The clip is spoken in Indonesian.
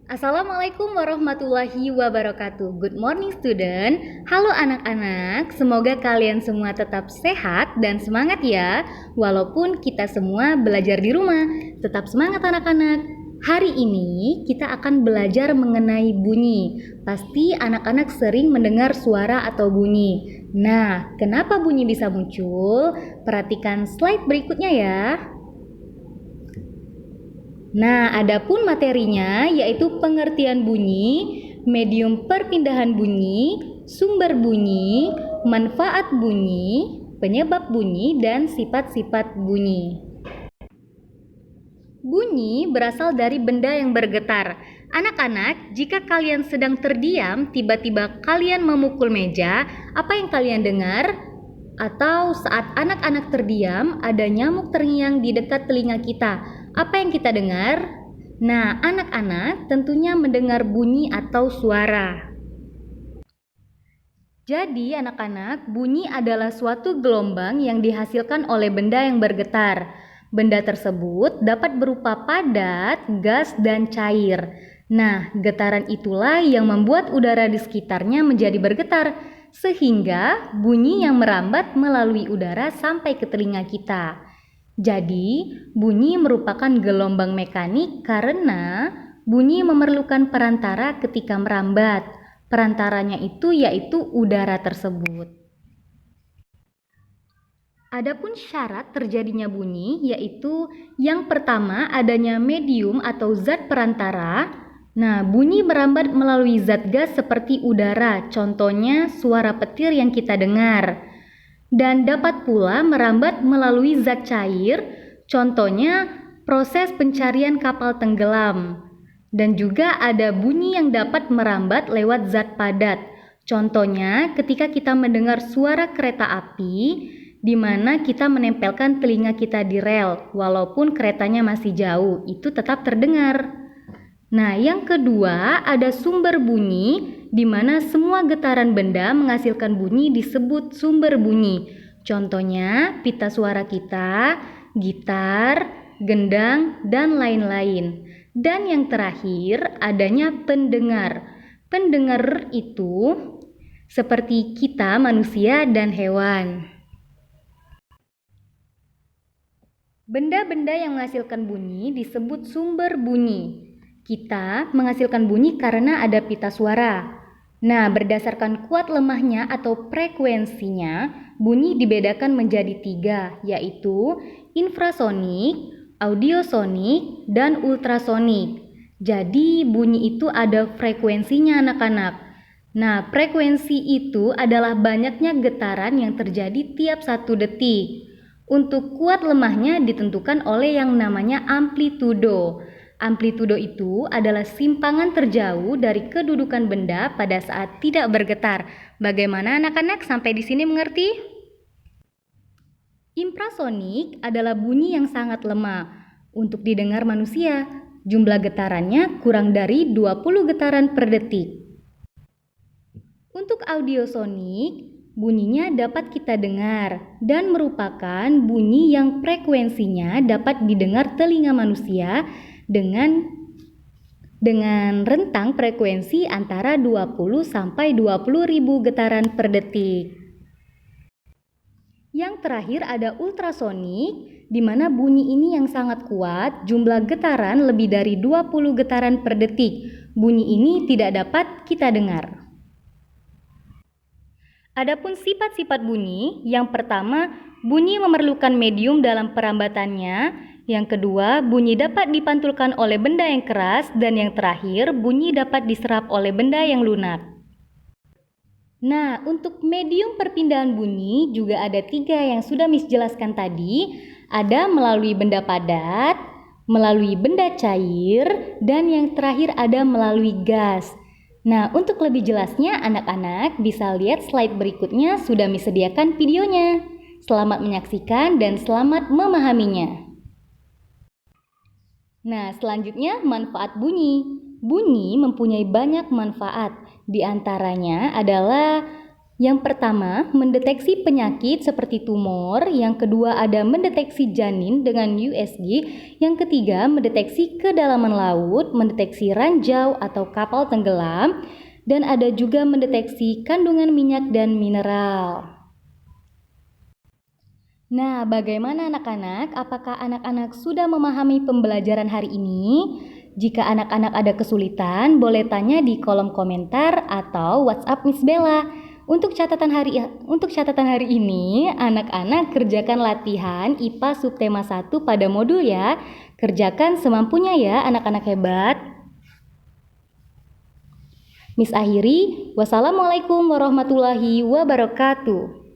Assalamualaikum warahmatullahi wabarakatuh. Good morning student. Halo anak-anak, semoga kalian semua tetap sehat dan semangat ya. Walaupun kita semua belajar di rumah, tetap semangat anak-anak. Hari ini kita akan belajar mengenai bunyi. Pasti anak-anak sering mendengar suara atau bunyi. Nah, kenapa bunyi bisa muncul? Perhatikan slide berikutnya ya. Nah, adapun materinya yaitu pengertian bunyi, medium perpindahan bunyi, sumber bunyi, manfaat bunyi, penyebab bunyi, dan sifat-sifat bunyi. Bunyi berasal dari benda yang bergetar. Anak-anak, jika kalian sedang terdiam, tiba-tiba kalian memukul meja, apa yang kalian dengar? Atau saat anak-anak terdiam, ada nyamuk terngiang di dekat telinga kita. Apa yang kita dengar? Nah, anak-anak tentunya mendengar bunyi atau suara. Jadi, anak-anak, bunyi adalah suatu gelombang yang dihasilkan oleh benda yang bergetar. Benda tersebut dapat berupa padat, gas, dan cair. Nah, getaran itulah yang membuat udara di sekitarnya menjadi bergetar, sehingga bunyi yang merambat melalui udara sampai ke telinga kita. Jadi, bunyi merupakan gelombang mekanik karena bunyi memerlukan perantara ketika merambat. Perantaranya itu yaitu udara tersebut. Adapun syarat terjadinya bunyi yaitu yang pertama adanya medium atau zat perantara. Nah, bunyi merambat melalui zat gas seperti udara, contohnya suara petir yang kita dengar. Dan dapat pula merambat melalui zat cair, contohnya proses pencarian kapal tenggelam. Dan juga ada bunyi yang dapat merambat lewat zat padat. Contohnya ketika kita mendengar suara kereta api, di mana kita menempelkan telinga kita di rel, walaupun keretanya masih jauh, itu tetap terdengar. Nah, yang kedua ada sumber bunyi, di mana semua getaran benda menghasilkan bunyi disebut sumber bunyi. Contohnya pita suara kita, gitar, gendang, dan lain-lain. Dan yang terakhir adanya pendengar. Pendengar itu seperti kita manusia dan hewan. Benda-benda yang menghasilkan bunyi disebut sumber bunyi. Kita menghasilkan bunyi karena ada pita suara. Nah, berdasarkan kuat lemahnya atau frekuensinya, bunyi dibedakan menjadi 3, yaitu infrasonik, audiosonik, dan ultrasonik. Jadi, bunyi itu ada frekuensinya anak-anak. Nah, frekuensi itu adalah banyaknya getaran yang terjadi tiap 1 detik. Untuk kuat lemahnya ditentukan oleh yang namanya amplitudo. Amplitudo itu adalah simpangan terjauh dari kedudukan benda pada saat tidak bergetar. Bagaimana anak-anak sampai di sini mengerti? Infrasonik adalah bunyi yang sangat lemah. Untuk didengar manusia, jumlah getarannya kurang dari 20 getaran per detik. Untuk audiosonik, bunyinya dapat kita dengar dan merupakan bunyi yang frekuensinya dapat didengar telinga manusia dengan rentang frekuensi antara 20 sampai 20 ribu getaran per detik. Yang terakhir ada ultrasonik, di mana bunyi ini yang sangat kuat, jumlah getaran lebih dari 20 getaran per detik. Bunyi ini tidak dapat kita dengar. Adapun sifat-sifat bunyi, yang pertama, bunyi memerlukan medium dalam perambatannya. Yang kedua, bunyi dapat dipantulkan oleh benda yang keras. Dan yang terakhir, bunyi dapat diserap oleh benda yang lunak. Nah, untuk medium perpindahan bunyi juga ada 3 yang sudah Miss jelaskan tadi. Ada melalui benda padat, melalui benda cair, dan yang terakhir ada melalui gas. Nah, untuk lebih jelasnya anak-anak bisa lihat slide berikutnya, sudah Miss sediakan videonya. Selamat menyaksikan dan selamat memahaminya. Nah, selanjutnya manfaat bunyi. Bunyi mempunyai banyak manfaat. Di antaranya adalah Yang pertama, mendeteksi penyakit seperti tumor. Yang kedua, ada mendeteksi janin dengan USG. Yang ketiga, mendeteksi kedalaman laut, mendeteksi ranjau atau kapal tenggelam. Dan ada juga mendeteksi kandungan minyak dan mineral. Nah, bagaimana anak-anak? Apakah anak-anak sudah memahami pembelajaran hari ini? Jika anak-anak ada kesulitan, boleh tanya di kolom komentar atau WhatsApp Miss Bella. Untuk catatan hari ini, anak-anak kerjakan latihan IPA subtema 1 pada modul ya. Kerjakan semampunya ya anak-anak hebat. Miss akhiri, wassalamualaikum warahmatullahi wabarakatuh.